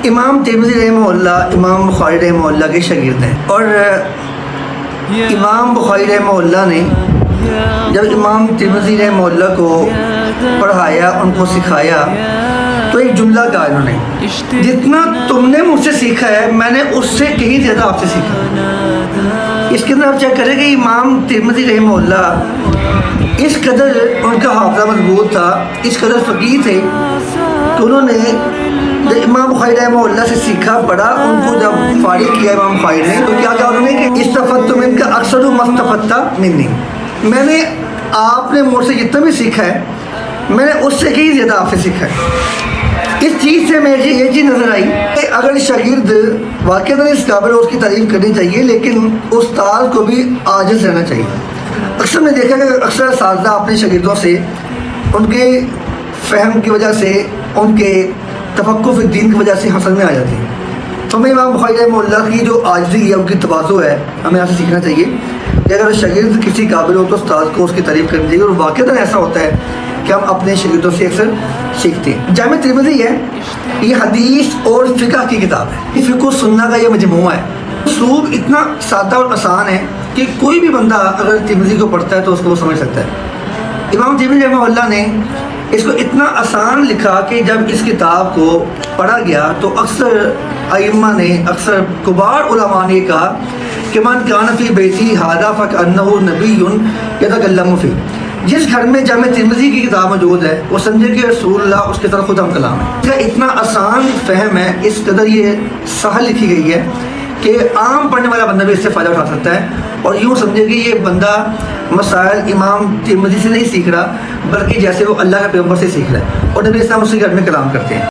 امام ترمذی رحمہ اللہ امام بخاری رحمہ اللہ کے شاگرد ہیں، اور امام بخاری رحمہ اللہ نے جب امام ترمذی رحمہ اللہ کو پڑھایا، ان کو سکھایا، تو ایک جملہ کہا انہوں نے، جتنا تم نے مجھ سے سیکھا ہے میں نے اس سے کہیں زیادہ آپ سے سیکھا۔ اس کے اندر آپ چیک کریں کہ امام ترمذی رحمہ اللہ اس قدر ان کا حافظہ مضبوط تھا، اس قدر فقیہ تھے کہ انہوں نے جب امام بخاری رحمہ اللہ سے سیکھا، پڑھا، ان کو جب فارغ کیا امام بخاری نے، تو کیا کہا انہوں نے کہ استفدت منک اکثر ما استفدت منی، میں نے آپ نے مجھ سے جتنا بھی سیکھا ہے میں نے اس سے کہیں زیادہ آپ سے سیکھا ہے۔ اس چیز سے مجھے یہ چیز نظر آئی کہ اگر شاگرد واقعہ اس قابل اس کی تعریف کرنی چاہیے، لیکن استاد کو بھی عاجز رہنا چاہیے۔ اکثر میں دیکھا کہ اکثر اساتذہ اپنے شاگردوں سے ان کے فہم کی وجہ سے، ان کے تفقہ فی الدین کی وجہ سے حسد میں آ جاتے ہیں۔ تو ہمیں امام بخاری رحمہ اللہ کی جو عاجزی ہے، ان کی تواضع ہے، ہمیں یہاں سے سیکھنا چاہیے کہ اگر شاگرد کسی قابل ہو تو استاد کو اس کی تعریف کرنی چاہیے، اور واقعتاً ایسا ہوتا ہے کہ ہم اپنے شاگردوں سے اکثر سیکھتے ہیں۔ جامع ترمذی ہے، یہ حدیث اور فقہ کی کتاب ہے، فقہ و سنہ کا یہ مجموعہ ہے۔ اسلوب اتنا سادہ اور آسان ہے کہ کوئی بھی بندہ اگر ترمذی کو پڑھتا ہے تو اس کو وہ سمجھ سکتا ہے۔ امام ترمذی رحمہ اللہ نے اس کو اتنا آسان لکھا کہ جب اس کتاب کو پڑھا گیا تو اکثر ائمہ نے، اکثر کبار علماء نے کہا کہ من کان فی بیتی ھذا فکأنہ نبی یتکلم فیہ، جس گھر میں جامع ترمذی کی کتاب موجود ہے وہ سمجھے کہ رسول اللہ اس کے طرف خود ہم کلام ہے۔ اس کا اتنا آسان فہم ہے، اس قدر یہ سہل لکھی گئی ہے کہ عام پڑھنے والا بندہ بھی اس سے فائدہ اٹھا سکتا ہے، اور یوں سمجھے کہ یہ بندہ مسائل امام ترمذی سے نہیں سیکھ رہا، بلکہ جیسے وہ اللہ کے پیغمبر سے سیکھ رہا ہے، اور نبی اسلام اس کے گھر میں کلام کرتے ہیں۔